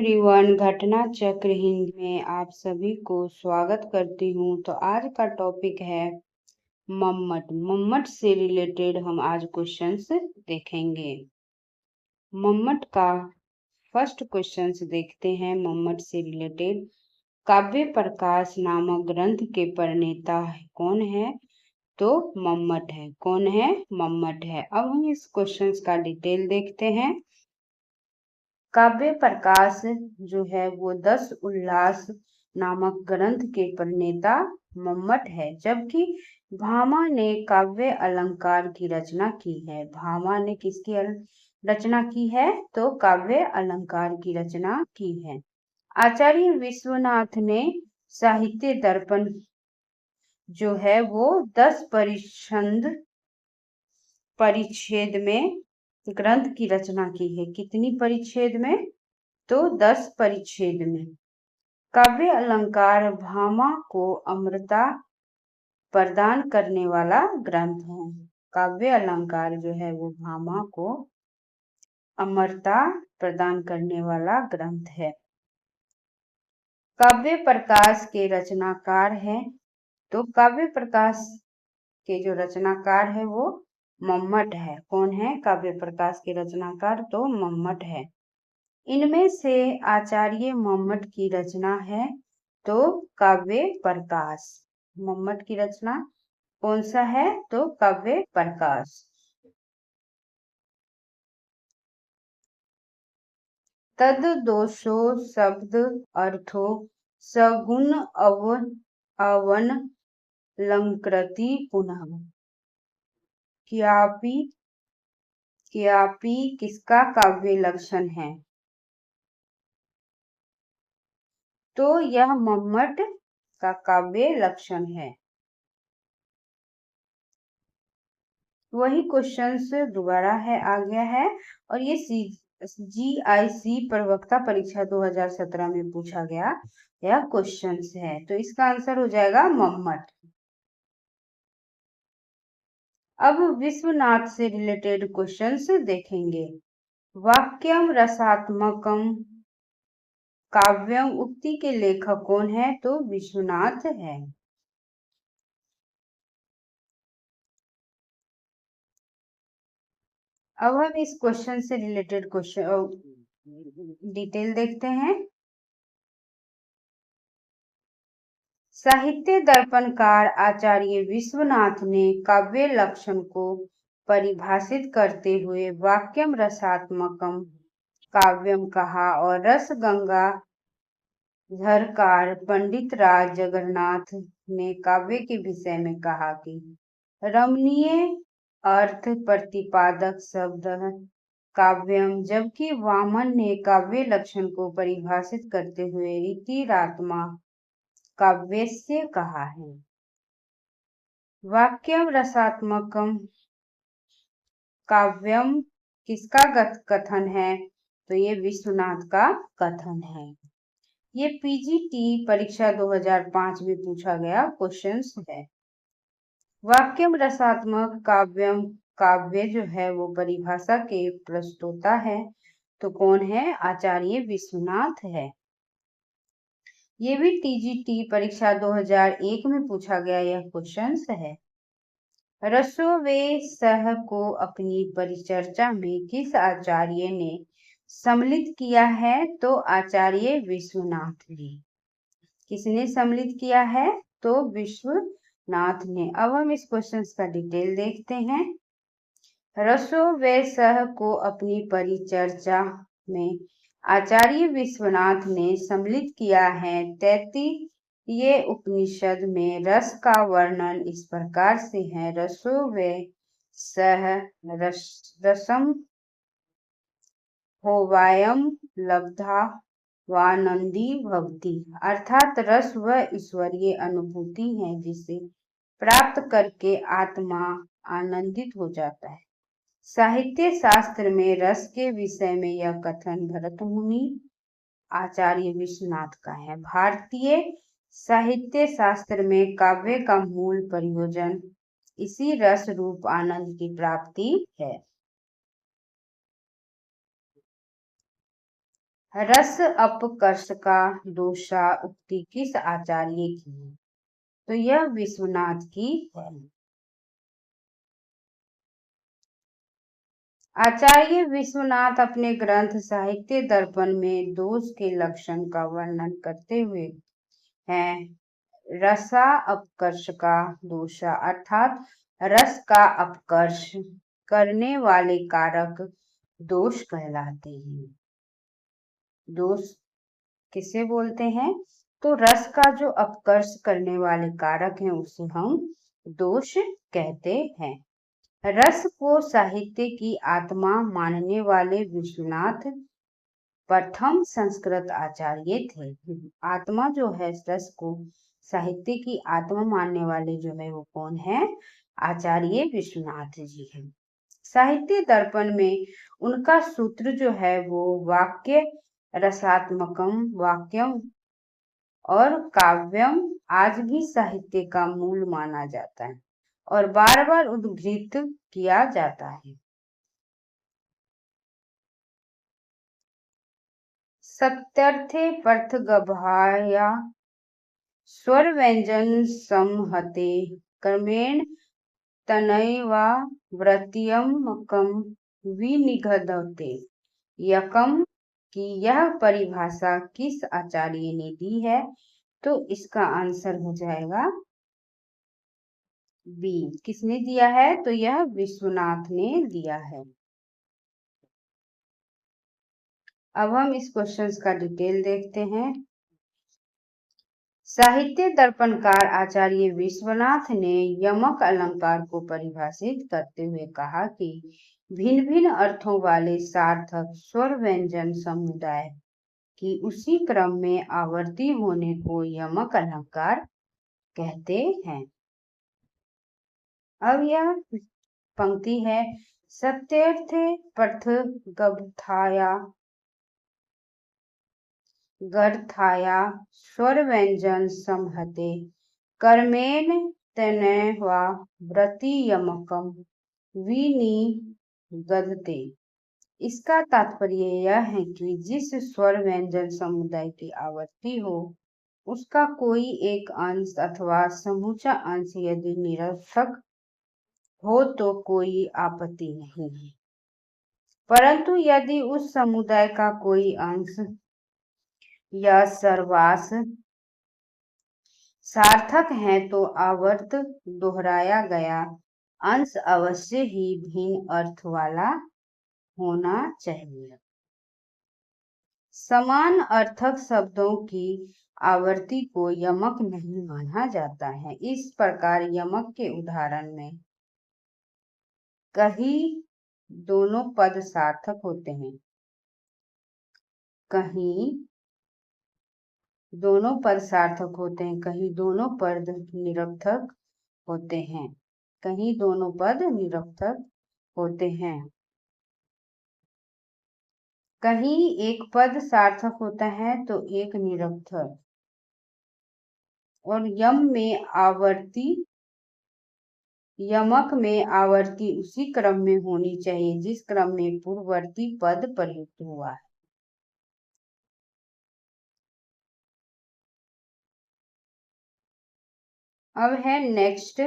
Everyone, घटना चक्र हिंद में आप सभी को स्वागत करती हूँ। तो आज का टॉपिक है मम्मट। मम्मट से रिलेटेड हम आज क्वेश्चंस देखेंगे। मम्मट का फर्स्ट क्वेश्चंस देखते हैं। मम्मट से रिलेटेड काव्य प्रकाश नामक ग्रंथ के प्रणेता कौन है? तो मम्मट है। कौन है? मम्मट है। अब हम इस क्वेश्चंस का डिटेल देखते हैं। काव्य प्रकाश जो है वो 10 उल्लास नामक ग्रंथ के प्रणेता मम्मट है, जबकि भामा ने काव्य अलंकार की रचना की है। भामा ने किसकी रचना की है? तो काव्य अलंकार की रचना की है। आचार्य विश्वनाथ ने साहित्य दर्पण जो है वो 10 परिच्छेद में ग्रंथ की रचना की है। कितनी परिच्छेद में? तो 10 परिच्छेद में। काव्य अलंकार भामा को अमरता प्रदान करने वाला ग्रंथ है। काव्य अलंकार जो है वो भामा को अमरता प्रदान करने वाला ग्रंथ है। काव्य प्रकाश के रचनाकार है। तो काव्य प्रकाश के जो रचनाकार है वो मम्मट है। कौन है काव्य प्रकाश के रचनाकार? तो मम्मट है। इनमें से आचार्य मम्मट की रचना है तो काव्य प्रकाश। मम्मट की रचना कौन सा है? तो काव्य प्रकाश। तद दोषो शब्द अर्थो सगुण अवन लंकृति पुनः। क्यापि किसका काव्य लक्षण है? तो यह मम्मट का काव्य लक्षण है। वही क्वेश्चंस दोबारा आ गया है और ये GIC प्रवक्ता परीक्षा 2017 में पूछा गया यह क्वेश्चंस है। तो इसका आंसर हो जाएगा मम्मट। अब विश्वनाथ से रिलेटेड क्वेश्चंस देखेंगे। वाक्यम रसात्मकम काव्यम उक्ति के लेखक कौन है? तो विश्वनाथ है। अब हम इस क्वेश्चन से रिलेटेड क्वेश्चन डिटेल देखते हैं। साहित्य दर्पणकार आचार्य विश्वनाथ ने काव्य लक्षण को परिभाषित करते हुए वाक्यम रसात्मकम काव्यम कहा और रस गंगा धरकार पंडित राज जगन्नाथ ने काव्य के विषय में कहा कि रमणीय अर्थ प्रतिपादक शब्द काव्यम, जबकि वामन ने काव्य लक्षण को परिभाषित करते हुए रीतिरात्मा काव्यस्य कहा है। वाक्यम रसात्मकम काव्यम किसका कथन है? तो ये विश्वनाथ का कथन है। ये PGT परीक्षा 2005 में पूछा गया क्वेश्चंस है। वाक्यम रसात्मक काव्यम काव्य जो है वो परिभाषा के प्रस्तोता है। तो कौन है? आचार्य विश्वनाथ है। ये भी TGT परीक्षा 2001 में पूछा गया यह क्वेश्चंस है। रसोवेसह को अपनी परिचर्चा में किस आचार्य ने सम्मिलित किया है? तो आचार्य विश्वनाथ ने। किसने सम्मिलित किया है? तो विश्वनाथ ने। अब हम इस क्वेश्चंस का डिटेल देखते हैं। रसोवेसह को अपनी परिचर्चा में आचार्य विश्वनाथ ने सम्मिलित किया है। 33 उपनिषद में रस का वर्णन इस प्रकार से है। रसो वे सह रसम होवायम लब्धा वानंदी भवति, अर्थात रस वह ईश्वरीय अनुभूति है जिसे प्राप्त करके आत्मा आनंदित हो जाता है। साहित्य शास्त्र में रस के विषय में यह कथन भरत मुनि आचार्य विश्वनाथ का है। भारतीय साहित्य शास्त्र में काव्य का मूल प्रयोजन इसी रस रूप आनंद की प्राप्ति है। रस अपकर्ष का दोषा उक्ति किस आचार्य की है? तो यह विश्वनाथ की है। आचार्य विश्वनाथ अपने ग्रंथ साहित्य दर्पण में दोष के लक्षण का वर्णन करते हुए हैं रसा अपकर्ष का दोषा अर्थात रस का अपकर्ष करने वाले कारक दोष कहलाते हैं। दोष किसे बोलते हैं? तो रस का जो अपकर्ष करने वाले कारक हैं उसे हम दोष कहते हैं। रस को साहित्य की आत्मा मानने वाले विश्वनाथ प्रथम संस्कृत आचार्य थे। आत्मा जो है रस को साहित्य की आत्मा मानने वाले जो है वो कौन है? आचार्य विश्वनाथ जी हैं। साहित्य दर्पण में उनका सूत्र जो है वो वाक्य रसात्मकम वाक्यम और काव्यम आज भी साहित्य का मूल माना जाता है और बार बार उद्धृत किया जाता है। सत्यर्थे पर्थगभाया स्वर व्यंजन संहते क्रमेण तनयवा व्रत्यमकम विनिगधते यकम की यह परिभाषा किस आचार्य ने दी है? तो इसका आंसर हो जाएगा बी। किसने दिया है? तो यह विश्वनाथ ने दिया है। अब हम इस क्वेश्चन का डिटेल देखते हैं। साहित्य दर्पणकार आचार्य विश्वनाथ ने यमक अलंकार को परिभाषित करते हुए कहा कि भिन्न भिन्न अर्थों वाले सार्थक स्वर व्यंजन समुदाय की उसी क्रम में आवर्ती होने को यमक अलंकार कहते हैं। अब यह पंक्ति है सत्यर्थे पर्थगथाया गर्थाया स्वर व्यंजन संहते कर्मेण तनयवा व्रतियमकम विनिगधते। इसका तात्पर्य यह है कि जिस स्वर व्यंजन समुदाय की आवर्ती हो उसका कोई एक अंश अथवा समूचा अंश यदि निरर्थक हो तो कोई आपत्ति नहीं है, परंतु यदि उस समुदाय का कोई अंश या सर्वास सार्थक है तो आवर्त दोहराया गया अंश अवश्य ही भिन्न अर्थ वाला होना चाहिए। समान अर्थक शब्दों की आवर्ती को यमक नहीं माना जाता है। इस प्रकार यमक के उदाहरण में कहीं दोनों पद सार्थक होते हैं, कहीं दोनों पद सार्थक होते हैं, कहीं दोनों पद निरर्थक होते हैं, कहीं दोनों पद निरर्थक होते हैं, कहीं एक पद सार्थक होता है तो एक निरर्थक। और यमक में आवर्ती उसी क्रम में होनी चाहिए जिस क्रम में पूर्ववर्ती पद प्रयुक्त हुआ है। अब है नेक्स्ट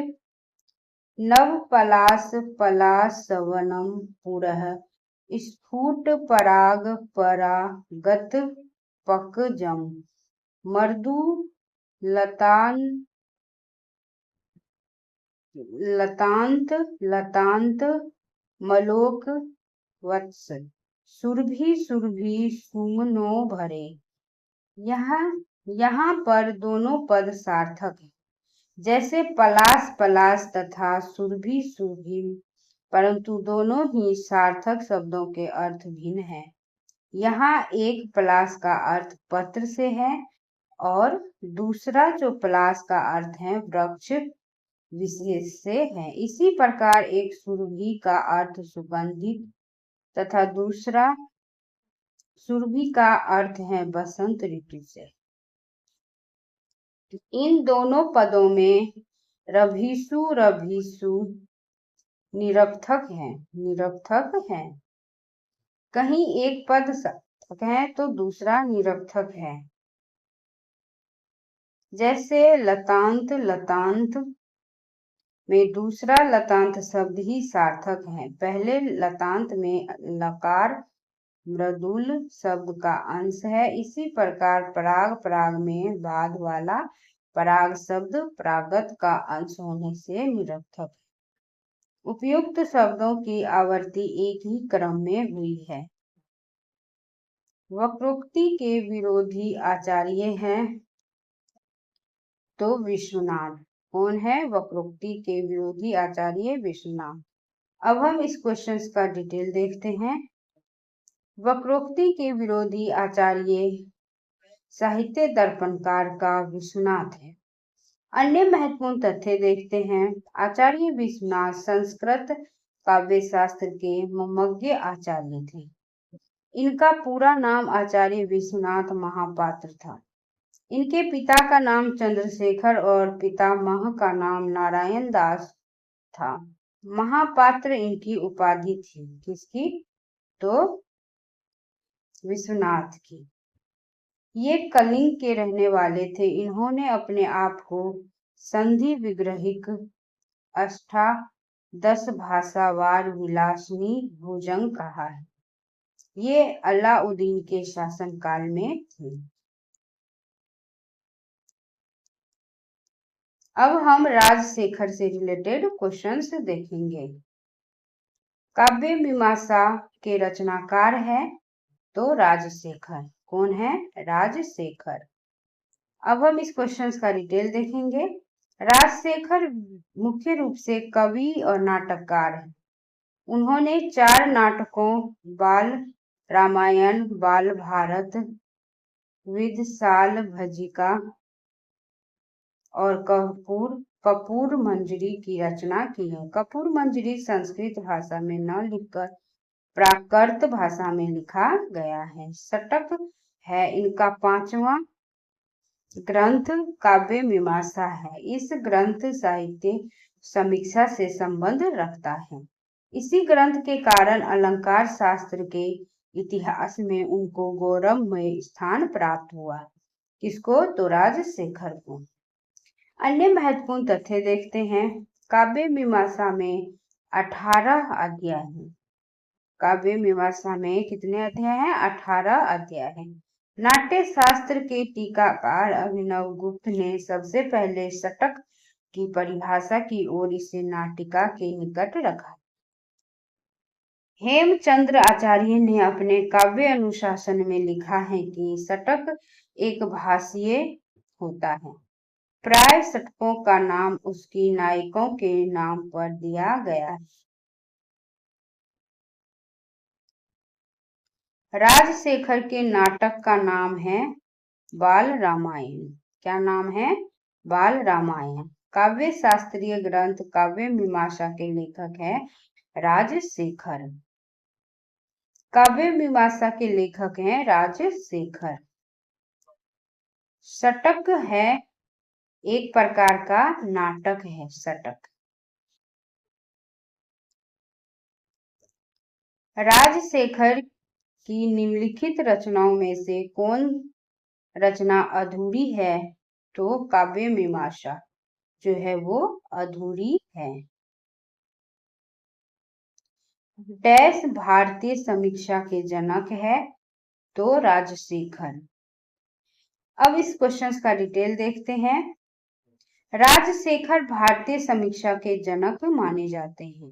नव पलास पलासवनम पुरः स्फुट पराग परागत पकजम मर्दु लतांत लतांत मलोक वत्स सुरभि सुरभि सुमनो भरे। यहाँ पर दोनों पद सार्थक है, जैसे पलास पलास तथा सुरभि सुरभि, परंतु दोनों ही सार्थक शब्दों के अर्थ भिन्न हैं। यहाँ एक पलास का अर्थ पत्र से है और दूसरा जो पलास का अर्थ है वृक्ष विशेष से है। इसी प्रकार एक सुरभि का अर्थ सुगंधित तथा दूसरा सुरभि का अर्थ है बसंत ऋतु से। इन दोनों पदों में रभिसु रभिसु निरर्थक है, कहीं एक पद है तो दूसरा निरर्थक है। जैसे लतांत, लतांत में दूसरा लतांत शब्द ही सार्थक है। पहले लतांत में लकार मृदुल शब्द का अंश है। इसी प्रकार पराग, पराग में बाद वाला पराग शब्द प्रागत का अंश होने से निरर्थक है। उपयुक्त शब्दों की आवर्ती एक ही क्रम में हुई है। वक्रोक्ति के विरोधी आचार्य हैं तो विश्वनाथ। कौन है वक्रोक्ति के विरोधी आचार्य? विश्वनाथ। अब हम इस क्वेश्चन का डिटेल देखते हैं। वक्रोक्ति के विरोधी आचार्य साहित्य दर्पणकार का विश्वनाथ है। अन्य महत्वपूर्ण तथ्य देखते हैं। आचार्य विश्वनाथ संस्कृत काव्य शास्त्र के ममज्ञ आचार्य थे। इनका पूरा नाम आचार्य विश्वनाथ महापात्र था। इनके पिता का नाम चंद्रशेखर और पितामह का नाम नारायण दास था। महापात्र इनकी उपाधि थी। किसकी? तो विश्वनाथ की। ये कलिंग के रहने वाले थे। इन्होंने अपने आप को संधि विग्रहिक अष्टादश भाषावार विलासिनी भुजंग कहा है। ये अलाउद्दीन के शासनकाल में थे। अब हम राजशेखर से रिलेटेड क्वेश्चंस देखेंगे। काव्य मीमांसा के रचनाकार है तो राजशेखर। कौन है? राजशेखर। अब हम इस क्वेश्चन का डिटेल देखेंगे। राजशेखर मुख्य रूप से कवि और नाटककार हैं। उन्होंने 4 नाटकों बाल रामायण, बाल भारत, विदशाल भजिका और कपूर मंजरी की रचना की है। कपूर मंजरी संस्कृत भाषा में न लिखकर प्राकृत भाषा में लिखा गया है। षटक है इनका 5वां ग्रंथ। काव्य मीमांसा है। इस ग्रंथ साहित्य समीक्षा से संबंध रखता है। इसी ग्रंथ के कारण अलंकार शास्त्र के इतिहास में उनको गौरवमय स्थान प्राप्त हुआ। किसको? तो राजशेखर को। अन्य महत्वपूर्ण तथ्य देखते हैं। काव्य मीमांसा में 18 अध्याय हैं। काव्य मीमांसा में कितने अध्याय हैं? 18 अध्याय हैं। नाट्य शास्त्र के टीकाकार अभिनव गुप्त ने सबसे पहले षटक की परिभाषा की और इसे नाटिका के निकट रखा। हेमचंद्र आचार्य ने अपने काव्य अनुशासन में लिखा है कि षटक एक भाष्य होता है। प्राय षटकों का नाम उसकी नायकों के नाम पर दिया गया है। राजशेखर के नाटक का नाम है बाल रामायण। क्या नाम है? बाल रामायण। काव्य शास्त्रीय ग्रंथ काव्य मीमांसा के लेखक है राजशेखर। काव्य मीमांसा के लेखक हैं राजशेखर। षटक है एक प्रकार का नाटक है। षटक। राजशेखर की निम्नलिखित रचनाओं में से कौन रचना अधूरी है? तो काव्य मीमांसा जो है वो अधूरी है। डैश भारतीय समीक्षा के जनक है तो राजशेखर। अब इस क्वेश्चन का डिटेल देखते हैं। राजशेखर भारतीय समीक्षा के जनक माने जाते हैं।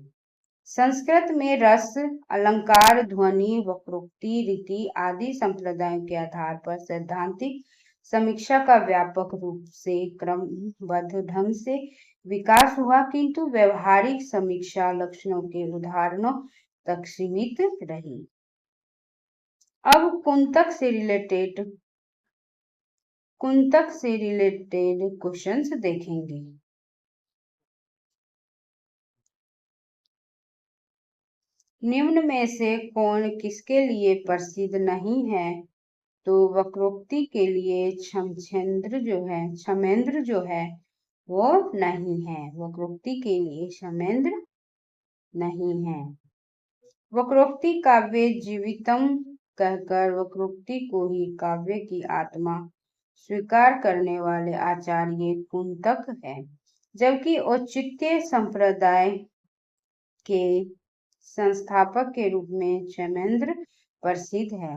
संस्कृत में रस, अलंकार, ध्वनि, वक्रोक्ति, रीति आदि संप्रदायों के आधार पर सैद्धांतिक समीक्षा का व्यापक रूप से क्रमबद्ध ढंग से विकास हुआ, किंतु व्यवहारिक समीक्षा लक्षणों के उदाहरणों तक सीमित रही। अब कुंतक से रिलेटेड क्वेश्चंस देखेंगे। निम्न में से कौन किसके लिए प्रसिद्ध नहीं है? तो वक्रोक्ति के लिए क्षमेंद्र जो है वो नहीं है। वक्रोक्ति के लिए क्षमेंद्र नहीं है। वक्रोक्ति काव्य जीवितम कहकर वक्रोक्ति को ही काव्य की आत्मा स्वीकार करने वाले आचार्य कुंतक है, जबकि औचित्य संप्रदाय के संस्थापक के रूप में क्षेमेंद्र प्रसिद्ध है।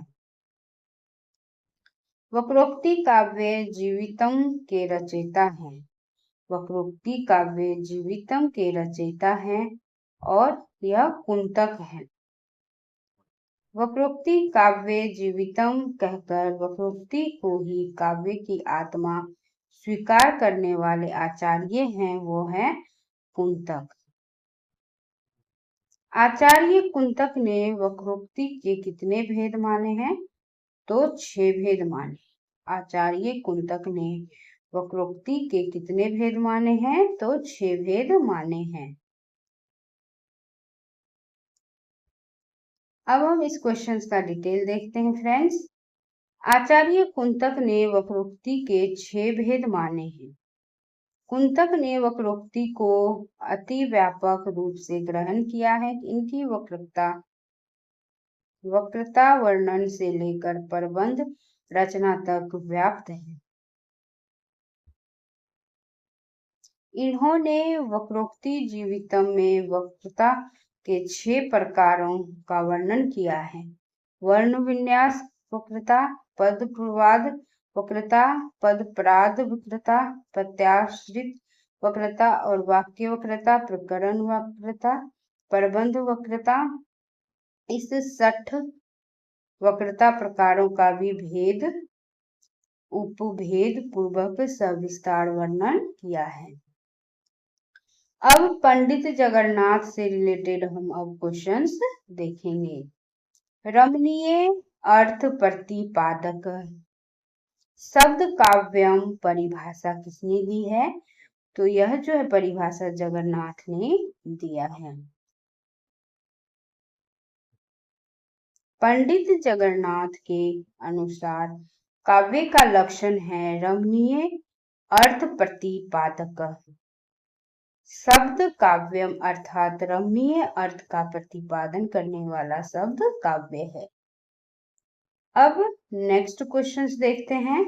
वक्रोक्ति काव्य जीवितम के रचयिता हैं। वक्रोक्ति काव्य जीवितम के रचयिता हैं और यह कुंतक है। वक्रोक्ति काव्य जीवितम कहकर वक्रोक्ति को ही काव्य की आत्मा स्वीकार करने वाले आचार्य हैं, वो है कुंतक। आचार्य कुंतक ने वक्रोक्ति के कितने भेद माने हैं? तो 6 भेद माने। आचार्य कुंतक ने वक्रोक्ति के कितने भेद माने हैं? तो 6 भेद माने हैं। अब हम इस क्वेश्चन का डिटेल देखते हैं फ्रेंड्स। आचार्य कुंतक ने वक्रोक्ति के 6 भेद माने हैं। कुंतक ने वक्रोक्ति को अति व्यापक रूप से ग्रहण किया है। इनकी वक्रता वर्णन से लेकर प्रबंध रचना तक व्याप्त है। इन्होंने वक्रोक्ति जीवितम में वक्रता के 6 प्रकारों का वर्णन किया है। वर्ण विन्यास वक्रता, पद प्रवाद वक्रता, पद पराध वक्रता, प्रत्याश्रित वक्रता और वाक्य वक्रता, प्रकरण वक्रता, प्रबंध वक्रता। इस 60 वक्रता प्रकारों का भी भेद उपभेद पूर्वक सविस्तार वर्णन किया है। अब पंडित जगन्नाथ से रिलेटेड हम अब क्वेश्चंस देखेंगे। रमणीय अर्थ प्रतिपादक शब्द काव्यम परिभाषा किसने दी है? तो यह जो है परिभाषा जगन्नाथ ने दिया है। पंडित जगन्नाथ के अनुसार काव्य का लक्षण है रमणीय अर्थ प्रतिपादक। शब्द काव्यम अर्थात रमणीय अर्थ का प्रतिपादन करने वाला शब्द काव्य है। अब नेक्स्ट क्वेश्चंस देखते हैं।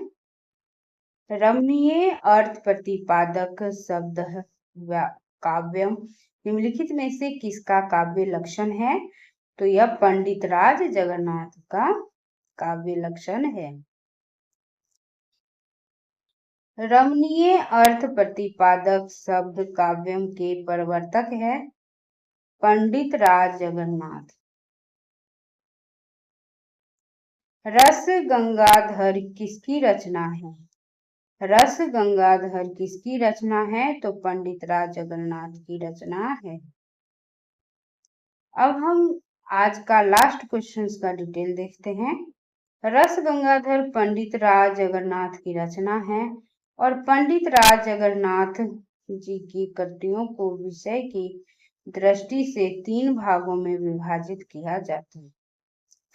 रमणीय अर्थ प्रतिपादक शब्द काव्यम निम्नलिखित में से किसका काव्य लक्षण है? तो यह पंडित राज जगन्नाथ का काव्य लक्षण है। रमणीय अर्थ प्रतिपादक शब्द काव्यम के प्रवर्तक है पंडित राज जगन्नाथ। रस गंगाधर किसकी रचना है? रस गंगाधर किसकी रचना है? तो पंडित राज जगन्नाथ की रचना है। अब हम आज का लास्ट क्वेश्चन का डिटेल देखते हैं। रस गंगाधर पंडित राज जगन्नाथ की रचना है और पंडित राज जगन्नाथ जी की कृतियों को विषय की दृष्टि से 3 भागों में विभाजित किया जाता है।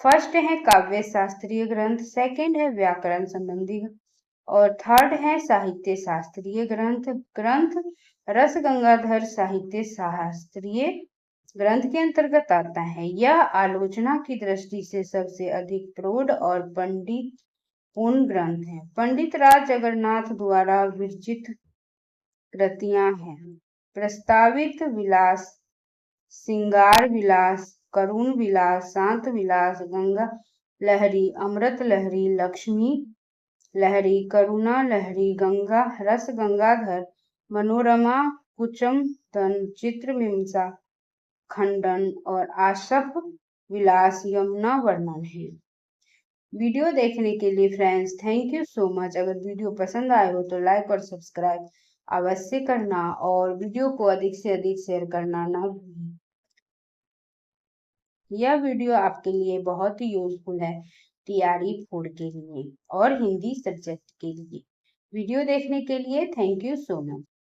फर्स्ट है काव्य शास्त्रीय ग्रंथ, सेकंड है व्याकरण संबंधी और थर्ड है साहित्य शास्त्रीय ग्रंथ। रस गंगाधर साहित्य शास्त्रीय ग्रंथ के अंतर्गत आता है। यह आलोचना की दृष्टि से सबसे अधिक प्रौढ़ और पंडित पूर्ण ग्रंथ है। पंडित राज जगन्नाथ द्वारा विरचित कृतियां हैं प्रस्तावित विलास, श्रृंगार विलास, करुण विलास, शांत विलास, गंगा लहरी, अमृत लहरी, लक्ष्मी लहरी, करुणा लहरी, गंगा रस गंगाधर, मनोरमा, कुचम चित्रमीमांसा, खंडन और आशफ विलास, यमुना वर्णन है। वीडियो देखने के लिए friends thank you so much. अगर वीडियो पसंद आए हो तो लाइक और सब्सक्राइब अवश्य करना और वीडियो को अधिक से अधिक शेयर करना ना भूलें। यह वीडियो आपके लिए बहुत ही यूजफुल है टीआरई 4 के लिए और हिंदी सब्जेक्ट के लिए। वीडियो देखने के लिए थैंक यू सो मच।